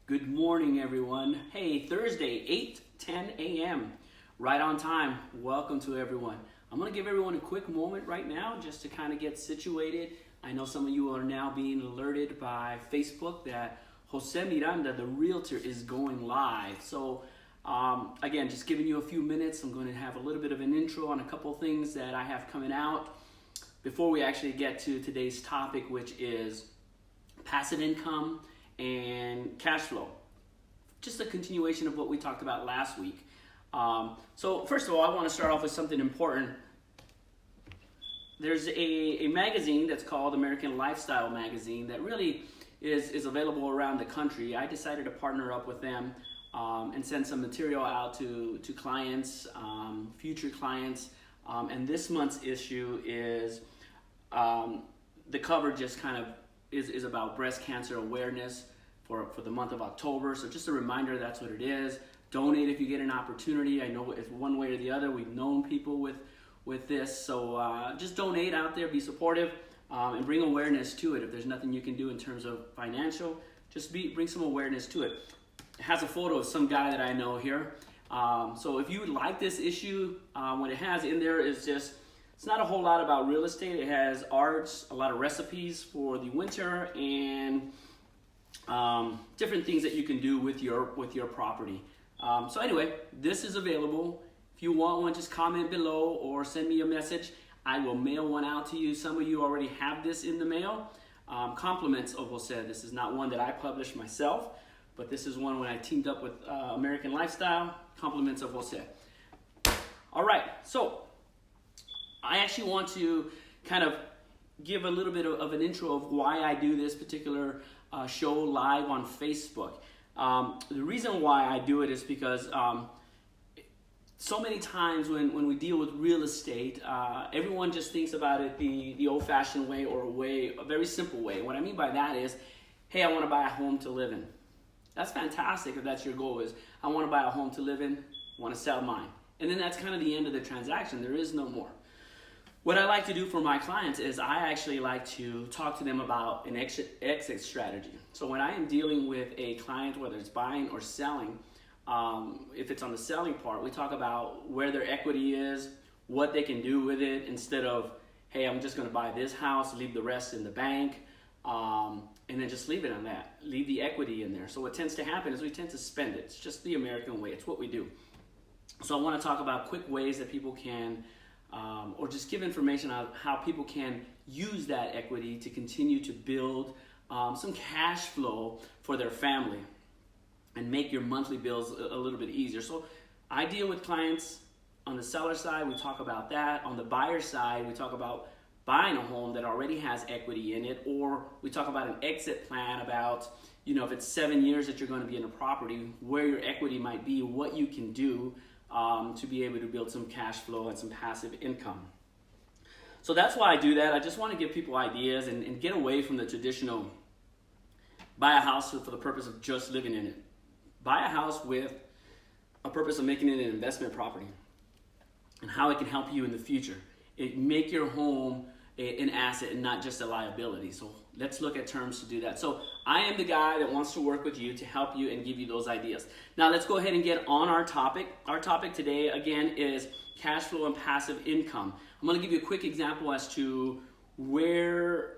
Good morning, everyone. Hey, Thursday, 8:10 a.m. Right on time. Welcome to everyone. I'm going to give everyone a quick moment right now just to kind of get situated. I know some of you are now being alerted by Facebook that Jose Miranda, the realtor, is going live. So again, just giving you a few minutes. I'm going to have a little bit of an intro on a couple things that I have coming out before we actually get to today's topic, which is passive income and cash flow. Just a continuation of what we talked about last week. So first of all, I want to start off with something important. There's a magazine that's called American Lifestyle magazine that really is available around the country. I decided to partner up with them and send some material out to clients, future clients. And this month's issue is the cover just kind of is about breast cancer awareness for the month of October. So just a reminder, that's what it is. Donate if you get an opportunity. I know it's one way or the other. We've known people with this. So just donate out there, be supportive, and bring awareness to it. If there's nothing you can do in terms of financial, just bring some awareness to it. It has a photo of some guy that I know here. So if you would like this issue, what it has in there is just, it's not a whole lot about real estate. It has arts, a lot of recipes for the winter, and different things that you can do with your property. So anyway, this is available. If you want one, just comment below or send me a message. I will mail one out to you. Some of you already have this in the mail. Compliments of Jose. This is not one that I published myself, but this is one when I teamed up with American Lifestyle. Compliments of Jose. All right, so I actually want to kind of give a little bit of an intro of why I do this particular show live on Facebook. The reason why I do it is because so many times when we deal with real estate, everyone just thinks about it the old-fashioned way, or a very simple way. What I mean by that is, hey, I want to buy a home to live in. That's fantastic if that's your goal, is I want to buy a home to live in, I want to sell mine. And then that's kind of the end of the transaction. There is no more. What I like to do for my clients is I actually like to talk to them about an exit strategy. So when I am dealing with a client, whether it's buying or selling, if it's on the selling part, we talk about where their equity is, what they can do with it, instead of, hey, I'm just going to buy this house, leave the rest in the bank, and then just leave it on that. Leave the equity in there. So what tends to happen is we tend to spend it. It's just the American way. It's what we do. So I want to talk about quick ways that people can or just give information on how people can use that equity to continue to build some cash flow for their family and make your monthly bills a little bit easier. So I deal with clients on the seller side. We talk about that. On the buyer side, we talk about buying a home that already has equity in it, or we talk about an exit plan about, if it's 7 years that you're going to be in a property, where your equity might be, what you can do to be able to build some cash flow and some passive income. So that's why I do that. I just want to give people ideas and get away from the traditional buy a house for the purpose of just living in it. Buy a house with a purpose of making it an investment property and how it can help you in the future. Make your home an asset and not just a liability. So let's look at terms to do that. So I am the guy that wants to work with you to help you and give you those ideas. Now let's go ahead and get on our topic. Our topic today, again, is cash flow and passive income. I'm going to give you a quick example as to where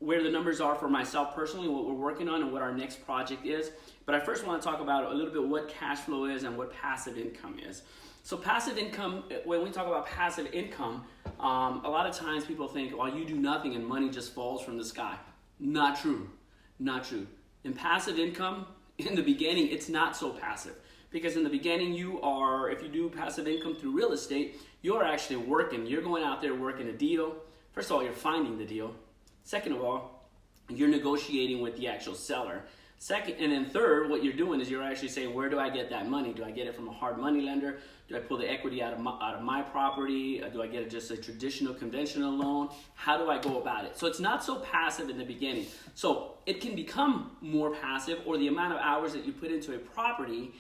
the numbers are for myself personally, what we're working on, and what our next project is. But I first want to talk about a little bit what cash flow is and what passive income is. So passive income, when we talk about passive income, a lot of times people think, well, you do nothing and money just falls from the sky. Not true. Not true. In passive income, in the beginning, it's not so passive. Because in the beginning, if you do passive income through real estate, you're actually working. You're going out there working a deal. First of all, you're finding the deal. Second of all, you're negotiating with the actual seller. Second, and then third, what you're doing is you're actually saying, where do I get that money? Do I get it from a hard money lender? Do I pull the equity out of my property? Do I get it just a traditional, conventional loan? How do I go about it? So it's not so passive in the beginning. So it can become more passive, or the amount of hours that you put into a property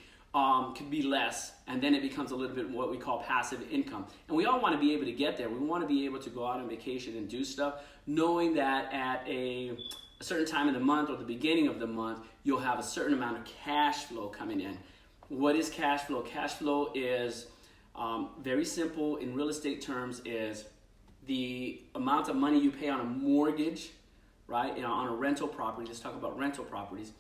could be less, and then it becomes a little bit what we call passive income. And we all want to be able to get there. We want to be able to go out on vacation and do stuff, knowing that at a a certain time of the month or the beginning of the month, you'll have a certain amount of cash flow coming in. What is cash flow? Cash flow is very simple in real estate terms, is the amount of money you pay on a mortgage, right? On a rental property. Let's talk about rental properties.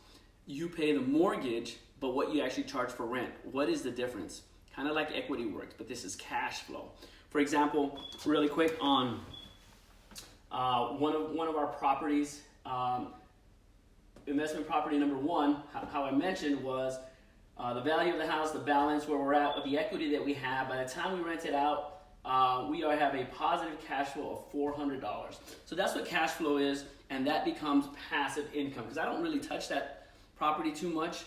You pay the mortgage, but what you actually charge for rent. What is the difference? Kind of like equity works, but this is cash flow. For example, really quick on one of our properties, investment property number one, how I mentioned was the value of the house, the balance, where we're at with the equity that we have. By the time we rent it out, we have a positive cash flow of $400. So that's what cash flow is, and that becomes passive income, because I don't really touch that property too much,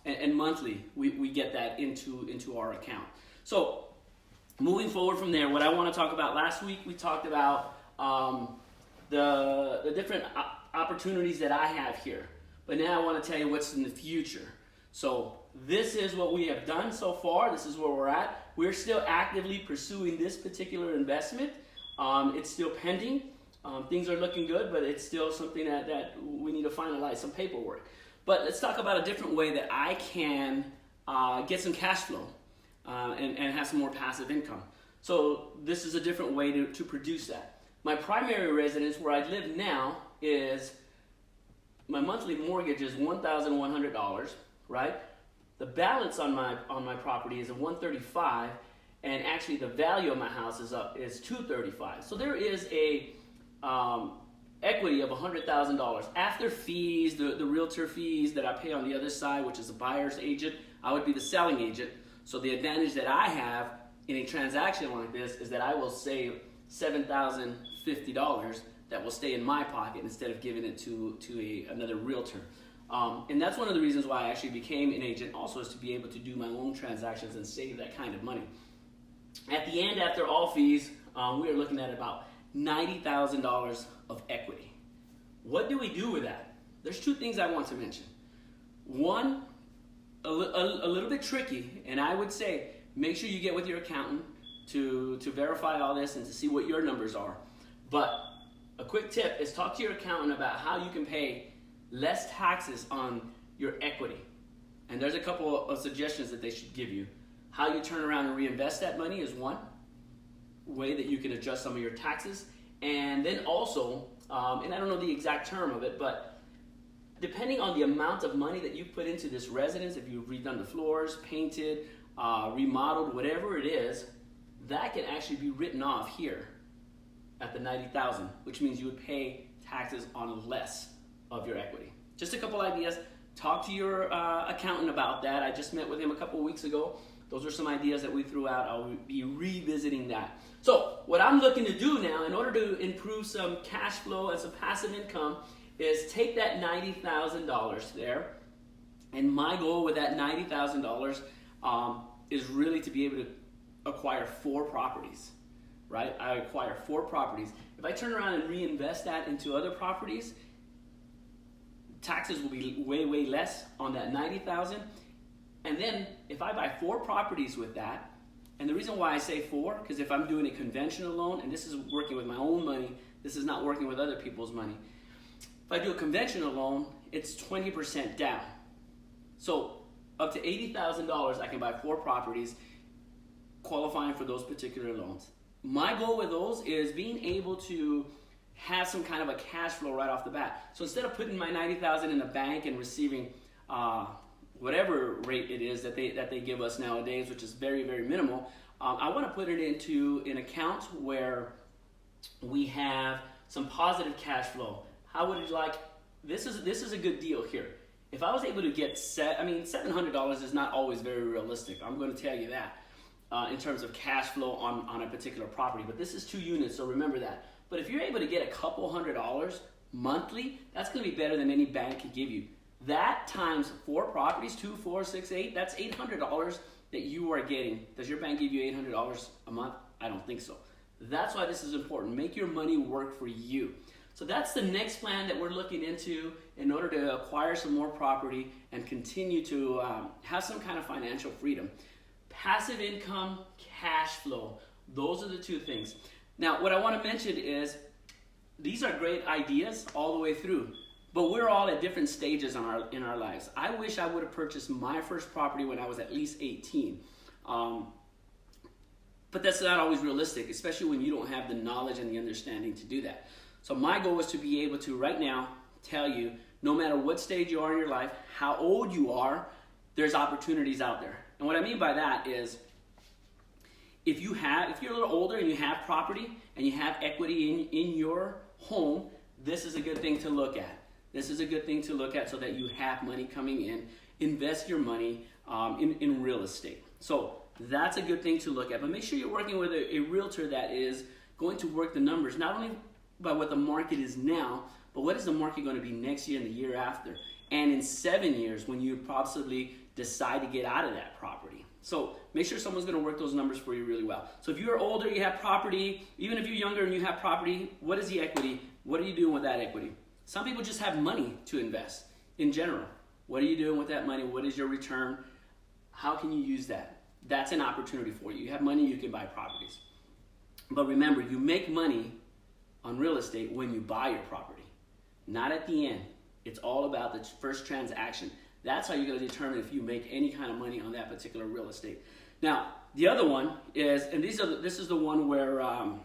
and monthly we get that into our account. So moving forward from there, what I want to talk about, last week we talked about the different opportunities that I have here, but now I want to tell you what's in the future. So this is what we have done so far. This is where we're at. We're still actively pursuing this particular investment. It's still pending. Things are looking good, but it's still something that we need to finalize some paperwork. But let's talk about a different way that I can get some cash flow and have some more passive income. So this is a different way to produce that. My primary residence, where I live now, is my monthly mortgage is $1,100, right? The balance on my property is $135, and actually the value of my house is $235. So there is a equity of $100,000 after fees, the realtor fees that I pay on the other side, which is a buyer's agent. I would be the selling agent. So the advantage that I have in a transaction like this is that I will save $7,050 that will stay in my pocket instead of giving it to another realtor. And that's one of the reasons why I actually became an agent, also, is to be able to do my own transactions and save that kind of money. At the end, after all fees, we are looking at about $90,000 of equity. What do we do with that? There's two things I want to mention. One, a little bit tricky, and I would say make sure you get with your accountant to verify all this and to see what your numbers are. But a quick tip is talk to your accountant about how you can pay less taxes on your equity. And there's a couple of suggestions that they should give you. How you turn around and reinvest that money is one way that you can adjust some of your taxes. And then also, and I don't know the exact term of it, but depending on the amount of money that you put into this residence, if you've redone the floors, painted, remodeled, whatever it is, that can actually be written off here at the $90,000, which means you would pay taxes on less of your equity. Just a couple ideas. Talk to your accountant about that. I just met with him a couple weeks ago. Those are some ideas that we threw out. I'll be revisiting that. So what I'm looking to do now, in order to improve some cash flow and some passive income, is take that $90,000 there. And my goal with that $90,000 is really to be able to acquire 4 properties, right? I acquire 4 properties. If I turn around and reinvest that into other properties, taxes will be way, way less on that $90,000. And then if I buy 4 properties with that, and the reason why I say 4, because if I'm doing a conventional loan, and this is working with my own money, this is not working with other people's money. If I do a conventional loan, it's 20% down. So up to $80,000, I can buy 4 properties qualifying for those particular loans. My goal with those is being able to have some kind of a cash flow right off the bat. So instead of putting my $90,000 in the bank and receiving whatever rate it is that they give us nowadays, which is very, very minimal, I want to put it into an account where we have some positive cash flow. How would you like? This is a good deal here. If I was able to get $700 is not always very realistic. I'm going to tell you that in terms of cash flow on a particular property. But this is 2 units, so remember that. But if you're able to get a couple $100 monthly, that's going to be better than any bank could give you. That times 4 properties, 2, 4, 6, 8, that's $800 that you are getting. Does your bank give you $800 a month? I don't think so. That's why this is important. Make your money work for you. So that's the next plan that we're looking into in order to acquire some more property and continue to have some kind of financial freedom. Passive income, cash flow. Those are the 2 things. Now, what I want to mention is these are great ideas all the way through, but we're all at different stages in our lives. I wish I would have purchased my first property when I was at least 18. But that's not always realistic, especially when you don't have the knowledge and the understanding to do that. So my goal is to be able to right now tell you, no matter what stage you are in your life, how old you are, there's opportunities out there. And what I mean by that is, if you're a little older and you have property and you have equity in your home, this is a good thing to look at. This is a good thing to look at so that you have money coming in. Invest your money in real estate. So that's a good thing to look at. But make sure you're working with a realtor that is going to work the numbers, not only by what the market is now, but what is the market going to be next year and the year after, and in 7 years when you possibly decide to get out of that property. So make sure someone's going to work those numbers for you really well. So if you're older, you have property, even if you're younger and you have property, what is the equity? What are you doing with that equity? Some people just have money to invest in general. What are you doing with that money? What is your return? How can you use that? That's an opportunity for you. You have money, you can buy properties. But remember, you make money on real estate when you buy your property, not at the end. It's all about the first transaction. That's how you're going to determine if you make any kind of money on that particular real estate. Now, the other one is, and this is the one where a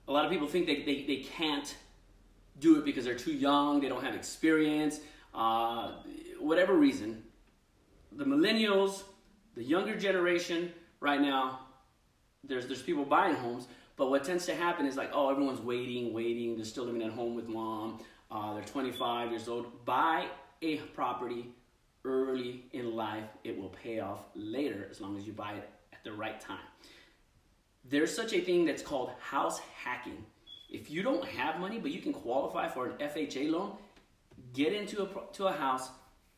lot of people think they can't do it because they're too young, they don't have experience, whatever reason. The millennials, the younger generation right now, there's people buying homes, but what tends to happen is like, oh, everyone's waiting, they're still living at home with mom, they're 25 years old. Buy a property early in life. It will pay off later as long as you buy it at the right time. There's such a thing that's called house hacking. If you don't have money, but you can qualify for an FHA loan, get into a house,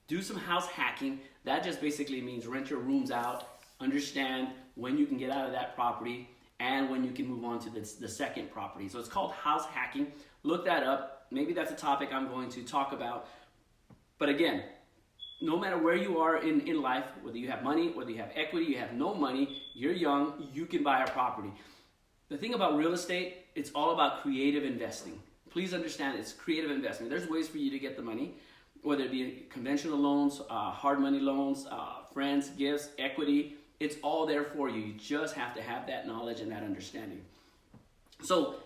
do some house hacking. That just basically means rent your rooms out, understand when you can get out of that property and when you can move on to the second property. So it's called house hacking. Look that up. Maybe that's a topic I'm going to talk about. But again, no matter where you are in life, whether you have money, whether you have equity, you have no money, you're young, you can buy a property. The thing about real estate, it's all about creative investing. Please understand, it's creative investment. There's ways for you to get the money, whether it be conventional loans, hard money loans, friends, gifts, equity. It's all there for you. You just have to have that knowledge and that understanding. So,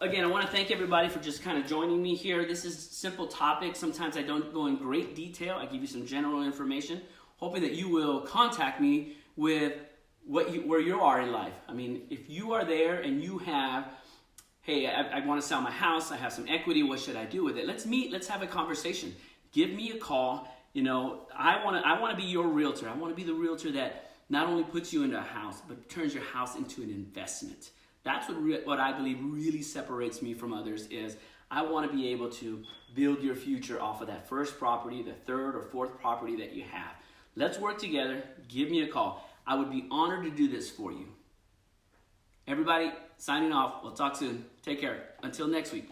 again, I want to thank everybody for just kind of joining me here. This is a simple topic. Sometimes I don't go in great detail. I give you some general information, hoping that you will contact me with where you are in life. I mean, if you are there and you have, hey, I want to sell my house, I have some equity, what should I do with it? Let's meet, let's have a conversation. Give me a call. You know, I want to be your realtor. I want to be the realtor that not only puts you into a house, but turns your house into an investment. That's what I believe really separates me from others is I want to be able to build your future off of that first property, the third or fourth property that you have. Let's work together. Give me a call. I would be honored to do this for you. Everybody, signing off. We'll talk soon. Take care. Until next week.